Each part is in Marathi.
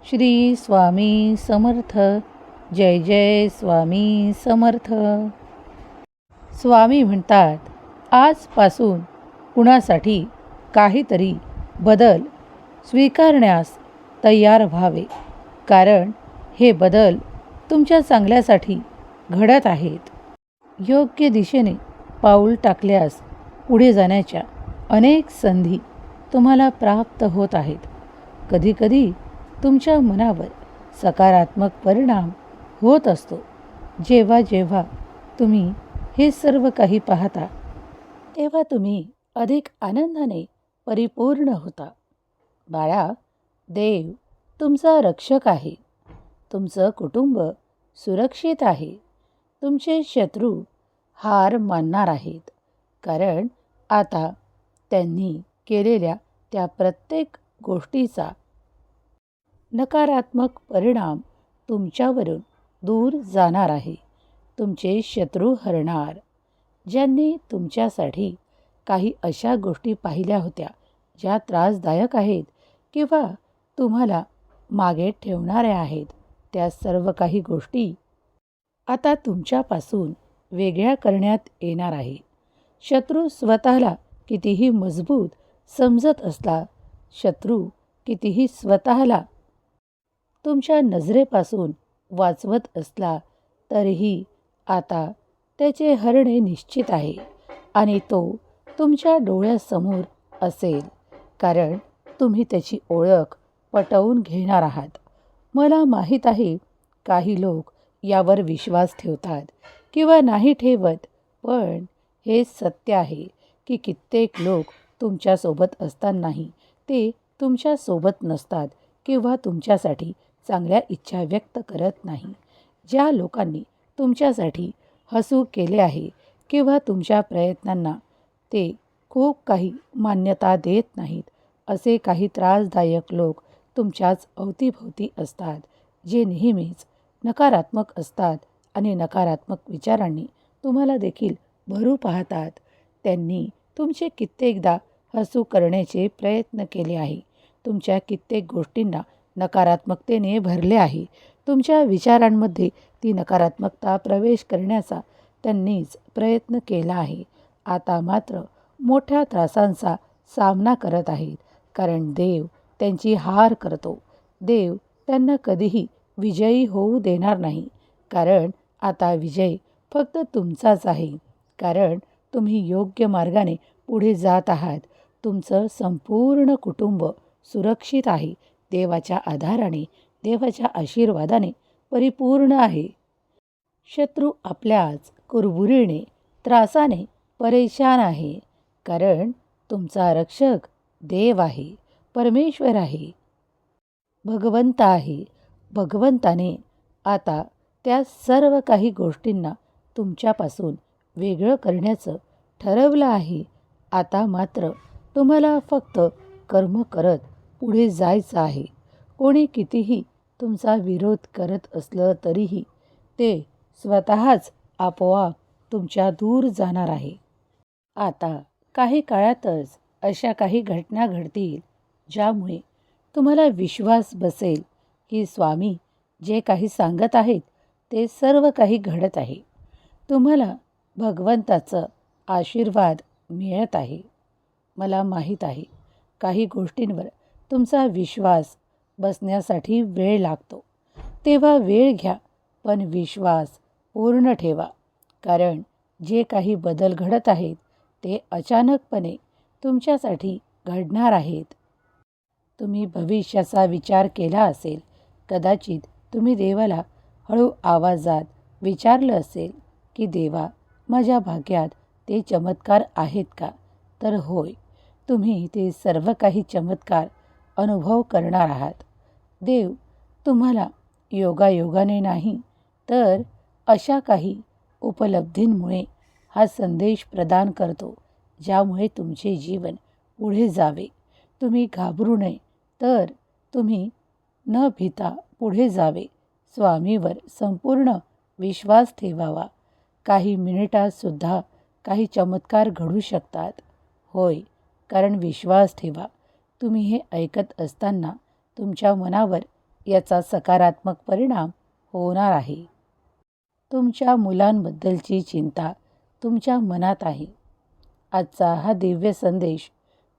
श्री स्वामी समर्थ. जय जय स्वामी समर्थ. स्वामी म्हणतात, आजपासून कुणासाठी काहीतरी बदल स्वीकारण्यास तयार व्हावे, कारण हे बदल तुमच्या चांगल्यासाठी घडत आहेत. योग्य दिशेने पाऊल टाकल्यास पुढे जाण्याच्या अनेक संधी तुम्हाला प्राप्त होत आहेत. कधीकधी तुमच्या मनावर सकारात्मक परिणाम होत असतो. जेव्हा जेव्हा तुम्ही हे सर्व काही पाहता, तेव्हा तुम्ही अधिक आनंदाने परिपूर्ण होता. बाळा, देव तुमचा रक्षक आहे. तुमचं कुटुंब सुरक्षित आहे. तुमचे शत्रू हार मानणार आहेत, कारण आता त्यांनी केलेल्या त्या प्रत्येक गोष्टीचा नकारात्मक परिणाम तुमच्यावरून दूर जाणार आहे. तुमचे शत्रू हरणार. ज्यांनी तुमच्यासाठी काही अशा गोष्टी पाहिल्या होत्या ज्या त्रासदायक आहेत किंवा तुम्हाला मागे ठेवणाऱ्या आहेत, त्या सर्व काही गोष्टी आता तुमच्यापासून वेगळ्या करण्यात येणार आहे. शत्रू स्वतःला कितीही मजबूत समजत असला, शत्रू कितीही स्वतःला तुमच्या नजरेपासून वाचवत असला, तरीही आता त्याचे हरणे निश्चित आहे आणि तो तुमच्या डोळ्यासमोर असेल, कारण तुम्ही त्याची ओळख पटवून घेणार आहात. मला माहीत आहे, काही लोक यावर विश्वास ठेवतात किंवा नाही ठेवत, पण हे सत्य आहे की कित्येक लोक तुमच्यासोबत असतानाही ते तुमच्यासोबत नसतात किंवा तुमच्यासाठी चांगल्या इच्छा व्यक्त करत नाही. ज्या लोकांनी तुमच्यासाठी हसू केले आहे किंवा तुमच्या प्रयत्नांना ते खूप काही मान्यता देत नाहीत, असे काही त्रासदायक लोक तुमच्याच अवतीभोवती असतात, जे नेहमीच नकारात्मक असतात आणि नकारात्मक विचारांनी तुम्हाला देखील भरू पाहतात. त्यांनी तुमचे कित्येकदा हसू करण्याचे प्रयत्न केले आहे. तुमच्या कित्येक गोष्टींना नकारात्मकतेने भरले आहे. तुमच्या विचारांमध्ये ती नकारात्मकता प्रवेश करण्याचा त्यांनीच प्रयत्न केला आहे. आता मात्र मोठ्या त्रासांचा सामना करत आहेत, कारण देव त्यांची हार करतो. देव त्यांना कधीही विजयी होऊ देणार नाही, कारण आता विजय फक्त तुमचाच आहे, कारण तुम्ही योग्य मार्गाने पुढे जात आहात. तुमचं संपूर्ण कुटुंब सुरक्षित आहे. देवाच्या आधाराने, देवाच्या आशीर्वादाने परिपूर्ण आहे. शत्रू आपल्याच कुरबुरीने, त्रासाने परेशान आहे, कारण तुमचा रक्षक देव आहे, परमेश्वर आहे, भगवंत आहे. भगवंताने आता त्या सर्व काही गोष्टींना तुमच्यापासून वेगळं करण्याचं ठरवलं आहे. आता मात्र तुम्हाला फक्त कर्म करत पुढे जायचं आहे. कोणी कितीही तुमचा विरोध करत असलं तरीही ते स्वतःच आपोआप तुमच्या दूर जाणार आहे. आता काही काळातच अशा काही घटना घडतील ज्यामुळे तुम्हाला विश्वास बसेल की स्वामी जे काही सांगत आहेत ते सर्व काही घडत आहे. तुम्हाला भगवंताचं आशीर्वाद मिळत आहे. मला माहीत आहे, काही गोष्टींवर तुमचा विश्वास बसण्यासाठी वेळ लागतो, तेव्हा वेळ घ्या, पण विश्वास पूर्ण ठेवा, कारण जे काही बदल घडत आहेत ते अचानकपणे तुमच्यासाठी घडणार आहेत. तुम्ही भविष्याचा विचार केला असेल. कदाचित तुम्ही देवाला हळू आवाजात विचारलं असेल की देवा, माझ्या भाग्यात ते चमत्कार आहेत का? तर होय, तुम्ही ते सर्व काही चमत्कार अनुभव करणार आहात. देव तुम्हाला योगायोगाने नाही, तर अशा काही उपलब्धींमुळे हा संदेश प्रदान करतो, ज्यामुळे तुमचे जीवन पुढे जावे. तुम्ही घाबरू नये, तर तुम्ही न भीता पुढे जावे. स्वामीवर संपूर्ण विश्वास ठेवावा. काही मिनिटातसुद्धा काही चमत्कार घडू शकतात. होय, कारण विश्वास ठेवा. तुम्ही हे ऐकत असताना तुमच्या मनावर याचा सकारात्मक परिणाम होणार आहे. तुमच्या मुलांबद्दलची चिंता तुमच्या मनात आहे. आजचा हा दिव्य संदेश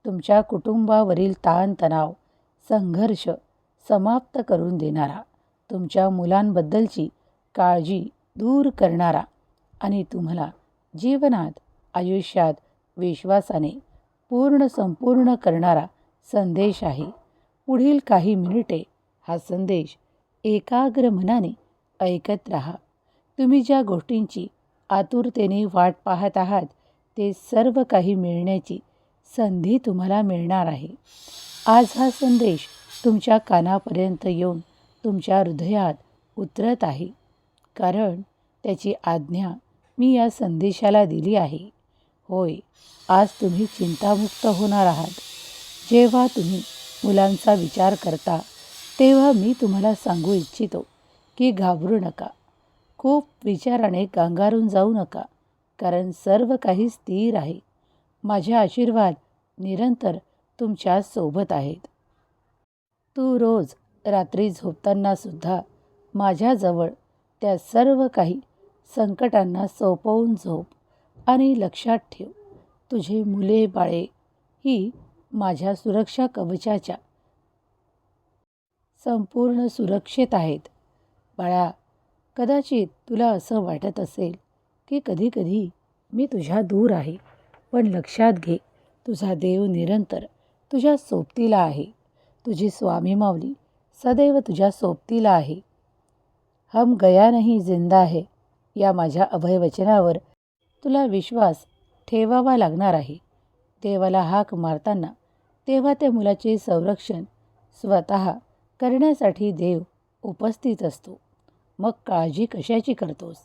तुमच्या कुटुंबावरील ताणतणाव, संघर्ष समाप्त करून देणारा, तुमच्या मुलांबद्दलची काळजी दूर करणारा आणि तुम्हाला जीवनात, आयुष्यात विश्वासाने संपूर्ण करणारा संदेश आहे. पुढील काही मिनिटे हा संदेश एकाग्र मनाने ऐकत राहा. तुम्ही ज्या गोष्टींची आतुरतेने वाट पाहत आहात ते सर्व काही मिळण्याची संधी तुम्हाला मिळणार आहे. आज हा संदेश तुमच्या कानापर्यंत येऊन तुमच्या हृदयात उतरत आहे, कारण त्याची आज्ञा मी या संदेशाला दिली आहे. होय, आज तुम्ही चिंतामुक्त होणार आहात. जेव्हा तुम्ही मुलांचा विचार करता तेव्हा मी तुम्हाला सांगू इच्छितो की घाबरू नका. खूप विचाराने गांगारून जाऊ नका, कारण सर्व काही स्थिर आहे. माझे आशीर्वाद निरंतर तुमच्या सोबत आहेत. तू रोज रात्री झोपताना सुद्धा माझ्याजवळ त्या सर्व काही संकटांना सोपवून झोप आणि लक्षात ठेव, तुझे मुले बाळे ही माझ्या सुरक्षा कवचाच्या संपूर्ण सुरक्षित आहेत. बाळा, कदाचित तुला असं वाटत असेल की कधीकधी मी तुझ्या दूर आहे, पण लक्षात घे, तुझा देव निरंतर तुझ्या सोबतीला आहे. तुझी स्वामी माऊली सदैव तुझ्या सोबतीला आहे. हम गया नहीं जिंदा है या माझ्या अभयवचनावर तुला विश्वास ठेवावा लागणार आहे. देवाला हाक मारताना तेव्हा त्या मुलाचे संरक्षण स्वतः करण्यासाठी देव उपस्थित असतो. मग काळजी कशाची करतोस?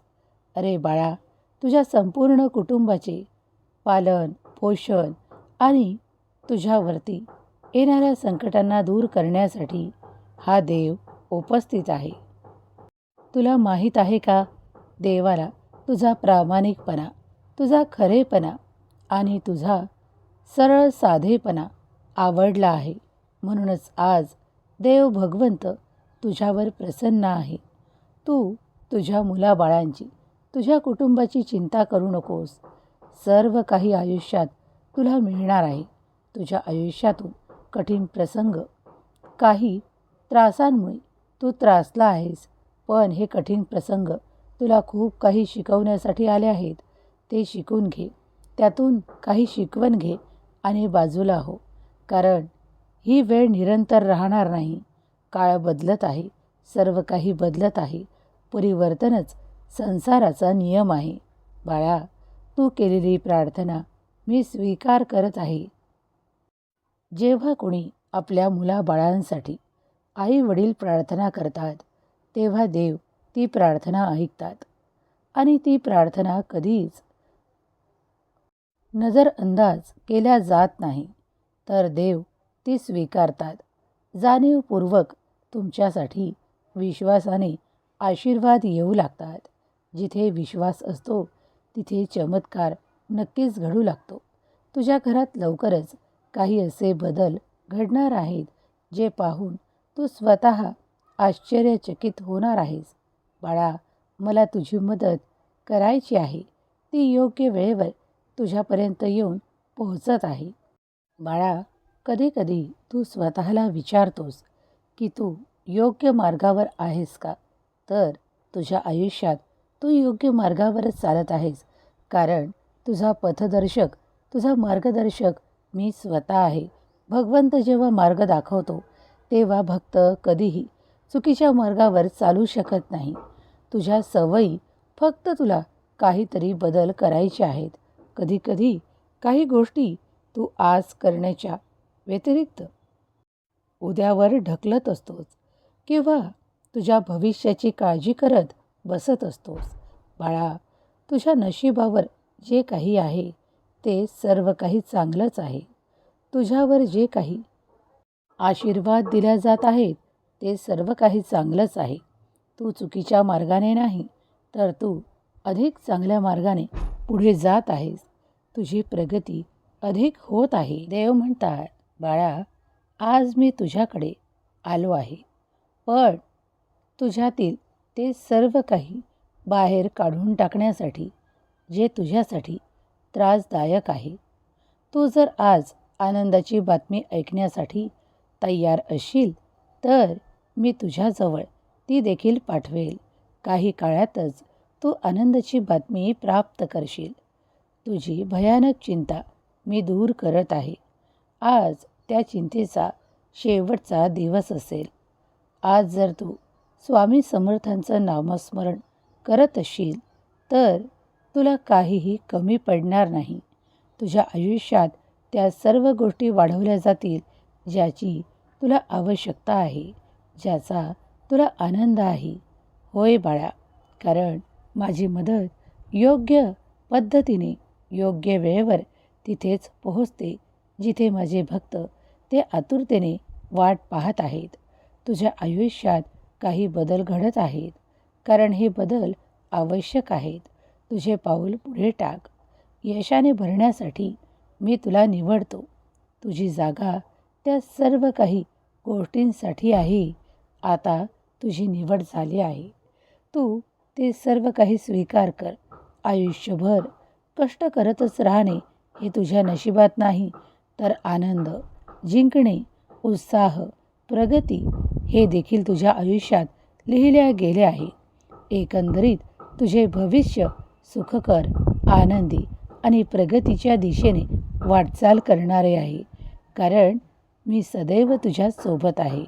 अरे बाळा, तुझ्या संपूर्ण कुटुंबाचे पालन पोषण आणि तुझ्यावरती येणाऱ्या संकटांना दूर करण्यासाठी हा देव उपस्थित आहे. तुला माहीत आहे का, देवाला तुझा प्रामाणिकपणा, तुझा खरेपणा आणि तुझा सरळ साधेपणा आवडला आहे. म्हणूनच आज देव भगवंत तुझ्यावर प्रसन्न आहे. तू तुझ्या मुलाबाळांची, तुझ्या कुटुंबाची चिंता करू नकोस. सर्व काही आयुष्यात तुला मिळणार आहे. तुझ्या आयुष्यातून कठीण प्रसंग, काही त्रासांमुळे तू त्रासला आहेस, पण हे कठीण प्रसंग तुला खूप काही शिकवण्यासाठी आले आहेत. ते शिकून घे, त्यातून काही शिकवण घे आणि बाजूला हो, कारण ही वेळ निरंतर राहणार नाही. काळ बदलत आहे, सर्व काही बदलत आहे. परिवर्तनच संसाराचा नियम आहे. बाळा, तू केलेली प्रार्थना मी स्वीकार करत आहे. जेव्हा कोणी आपल्या मुलाबाळांसाठी आई वडील प्रार्थना करतात तेव्हा देव ती प्रार्थना ऐकतात आणि ती प्रार्थना कधीच नजरअंदाज केल्या जात नाही, तर देव ती स्वीकारतात. जाणीवपूर्वक तुमच्यासाठी विश्वासाने आशीर्वाद येऊ लागतात. जिथे विश्वास असतो तिथे चमत्कार नक्कीच घडू लागतो. तुझ्या घरात लवकरच काही असे बदल घडणार आहेत जे पाहून तू स्वतः आश्चर्यचकित होणार आहेस. बाळा, मला तुझी मदत करायची आहे. ती योग्य वेळेवर तुझ्यापर्यंत येऊन पोहोचत आहे. बाळा, कधीकधी तू स्वतःला विचारतोस की तू योग्य मार्गावर आहेस का? तर तुझ्या आयुष्यात तू योग्य मार्गावरच चालत आहेस, कारण तुझा पथदर्शक, तुझा मार्गदर्शक मी स्वतः आहे. भगवंत जेव्हा मार्ग दाखवतो तेव्हा भक्त कधीही चुकीच्या मार्गावर चालू शकत नाही. तुझ्या सवयी फक्त तुला काहीतरी बदल करायचे आहेत. कधीकधी काही गोष्टी तू आज करण्याच्या व्यतिरिक्त उद्यावर ढकलत असतोस किंवा तुझ्या भविष्याची काळजी करत बसत असतोस. बाळा, तुझ्या नशिबावर जे काही आहे ते सर्व काही चांगलंच आहे. तुझ्यावर जे काही आशीर्वाद दिल्या जात आहेत ते सर्व काही चांगलंच आहे. तू चुकीच्या मार्गाने नाही, तर तू अधिक चांगल्या मार्गाने पुढे जात आहेस. तुझी प्रगती अधिक होत आहे. देव म्हणतात, बाळा, आज मी तुझ्याकडे आलो आहे. पण तुझ्यातील ते सर्व काही बाहेर काढून टाकण्यासाठी जे तुझ्यासाठी त्रासदायक आहे. तू जर आज आनंदाची बातमी ऐकण्यासाठी तयार असशील तर मी तुझ्याजवळ ती देखील पाठवेल. काही काळातच तू आनंदाची बातमी प्राप्त करशील. तुझी भयानक चिंता मी दूर करत आहे. आज त्या चिंतेचा शेवटचा दिवस असेल. आज जर तू स्वामी समर्थांचं नामस्मरण करत असशील तर तुला काहीही कमी पडणार नाही. तुझ्या आयुष्यात त्या सर्व गोष्टी वाढवल्या जातील ज्याची तुला आवश्यकता आहे, ज्याचा तुला आनंद आहे. होय बाळा, कारण माझी मदत योग्य पद्धतीने योग्य वेळेवर तिथेच पोहोचते जिथे माझे भक्त ते आतुरतेने वाट पाहत आहेत. तुझ्या आयुष्यात काही बदल घडत आहेत, कारण हे बदल आवश्यक आहेत. तुझे पाऊल पुढे टाक. यशाने भरण्यासाठी मी तुला निवडतो. तुझी जागा त्या सर्व काही गोष्टींसाठी आहे. आता तुझी निवड झाली आहे. तू ते सर्व काही स्वीकार कर. आयुष्यभर कष्ट करतच राहणे हे तुझ्या नशिबात नाही, तर आनंद, जिंकणे, उत्साह, प्रगती हे देखील तुझ्या आयुष्यात लिहिल्या गेले आहे. एकंदरीत तुझे भविष्य सुखकर, आनंदी आणि प्रगतीच्या दिशेने वाटचाल करणारे आहे, कारण मी सदैव तुझ्या सोबत आहे.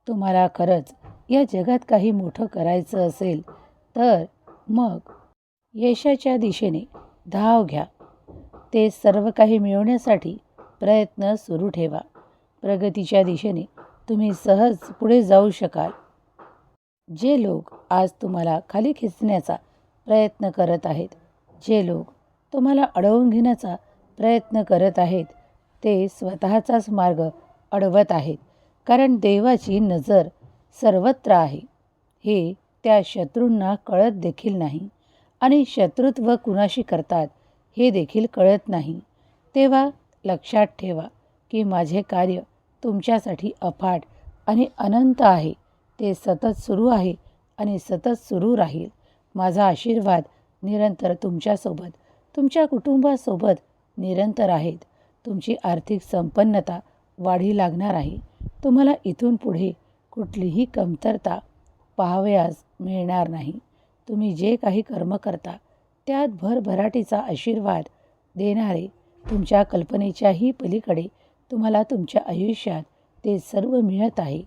तुम्हाला खरंच या जगात काही मोठं करायचं असेल तर मग यशाच्या दिशेने धाव घ्या. ते सर्व काही मिळवण्यासाठी प्रयत्न सुरू ठेवा. प्रगतीच्या दिशेने तुम्ही सहज पुढे जाऊ शकाल. जे लोक आज तुम्हाला खाली खेचण्याचा प्रयत्न करत आहेत, जे लोक तुम्हाला अडवून घेण्याचा प्रयत्न करत आहेत, ते स्वतःचाच मार्ग अडवत आहेत, कारण देवाची नजर सर्वत्र आहे. हे त्या शत्रूंना कळत देखील नाही आणि शत्रुत्व कुणाशी करतात हे देखील कळत नाही. तेव्हा लक्षात ठेवा की माझे कार्य तुमच्यासाठी अफाट आणि अनंत आहे. ते सतत सुरू आहे आणि सतत सुरू राहील. माझा आशीर्वाद निरंतर तुमच्यासोबत, तुमच्या कुटुंबासोबत निरंतर आहेत. तुमची आर्थिक संपन्नता वाढी लागणार आहे. तुम्हाला इथून पुढे कुठलीही कमतरता पाहावयास मिळणार नाही. तुम्ही जे काही कर्म करता त्यात भरभराटीचा आशीर्वाद देणारे, तुमच्या कल्पनेच्याही पलीकडे तुम्हाला तुमच्या आयुष्यात ते सर्व मिळत आहे.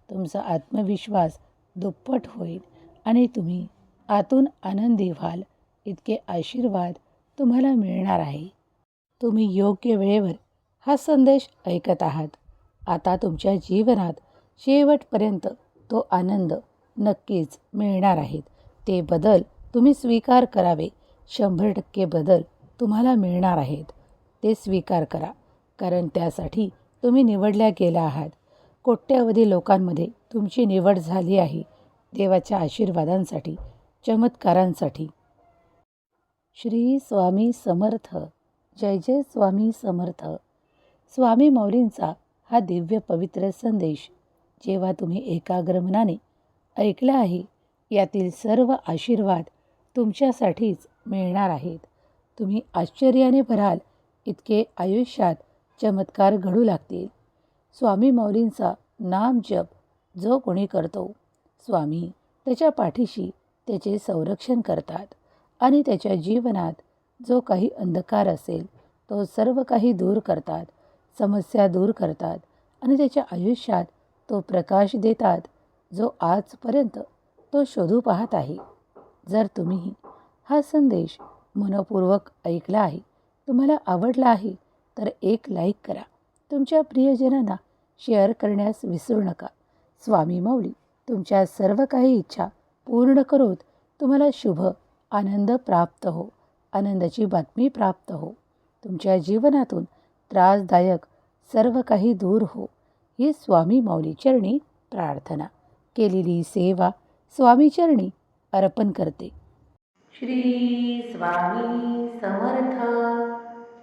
तुमचा आत्मविश्वास दुप्पट होईल आणि तुम्ही आतून आनंदी व्हाल. इतके आशीर्वाद तुम्हाला मिळणार आहे. तुम्ही योग्य वेळेवर हा संदेश ऐकत आहात. आता तुमच्या जीवनात शेवटपर्यंत तो आनंद नक्कीच मिळणार आहेत. ते बदल तुम्ही स्वीकार करावे. 100% बदल तुम्हाला मिळणार आहेत. ते स्वीकार करा, कारण त्यासाठी तुम्ही निवडल्या गेला आहात. कोट्यावधी लोकांमध्ये तुमची निवड झाली आहे. देवाच्या आशीर्वादांसाठी, चमत्कारांसाठी. श्री स्वामी समर्थ. जय जय स्वामी समर्थ. स्वामी माऊलींचा हा दिव्य पवित्र संदेश जेव्हा तुम्ही एकाग्र मनाने ऐकला आहे, यातील सर्व आशीर्वाद तुमच्यासाठीच मिळणार आहेत. तुम्ही आश्चर्याने भराल इतके आयुष्यात चमत्कार घडू लागतील. स्वामी माऊलींचा नाम जप जो कोणी करतो, स्वामी त्याच्या पाठीशी त्याचे संरक्षण करतात आणि त्याच्या जीवनात जो काही अंधकार असेल तो सर्व काही दूर करतात, समस्या दूर करतात आणि त्याच्या आयुष्यात तो प्रकाश देतात जो आजपर्यंत तो शोधू पाहत आहे. जर तुम्ही हा संदेश मनपूर्वक ऐकला आहे, तुम्हाला आवडला आहे, तर एक लाईक करा. तुमच्या प्रियजनांना शेअर करण्यास विसरू नका. स्वामी माऊली तुमच्या सर्व काही इच्छा पूर्ण करोत. तुम्हाला शुभ आनंद प्राप्त हो, आनंदाची बातमी प्राप्त हो. तुमच्या जीवनातून त्रासदायक सर्व काही दूर हो, ही स्वामी माऊली चरणी प्रार्थना. केलेली सेवा स्वामी चरणी अर्पण करते. श्री स्वामी समर्थ.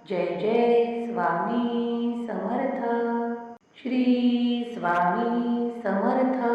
जय जय स्वामी समर्थ. श्री स्वामी समर्थ.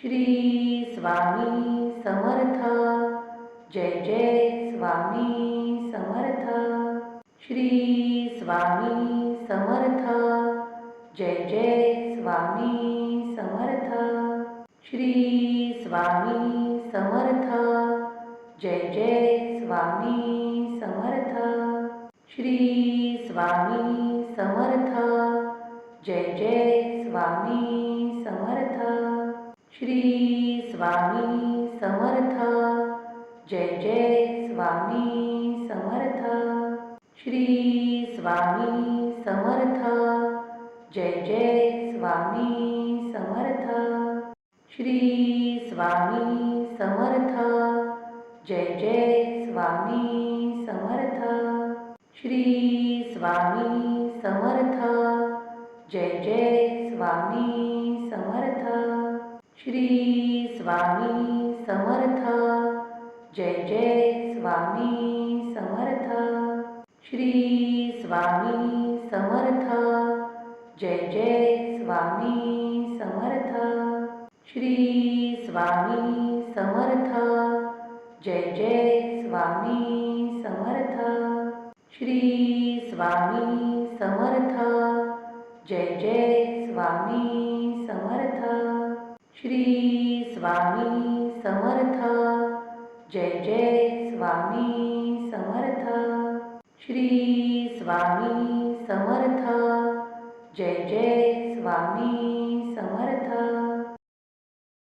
श्री स्वामी समर्थ. जय जय स्वामी समर्थ. श्री स्वामी समर्थ. जय जय स्वामी समर्थ. श्री स्वामी समर्थ. जय जय स्वामी समर्थ. श्री स्वामी समर्थ. जय जय स्वामी समर्थ. श्री स्वामी समर्थ. जय जय स्वामी समर्थ. श्री स्वामी समर्थ. जय जय स्वामी समर्थ. श्री स्वामी समर्थ. जय जय स्वामी समर्थ. श्री स्वामी समर्थ. जय जय स्वामी समर्थ. श्री स्वामी समर्थ. जय जय स्वामी समर्थ. श्री स्वामी समर्थ. जय जय स्वामी समर्थ. श्री स्वामी समर्थ. जय जय स्वामी समर्थ. श्री स्वामी समर्थ. जय जय स्वामी समर्थ. श्री स्वामी समर्थ. जय जय स्वामी समर्थ. श्री स्वामी समर्थ. जय जय स्वामी समर्थ.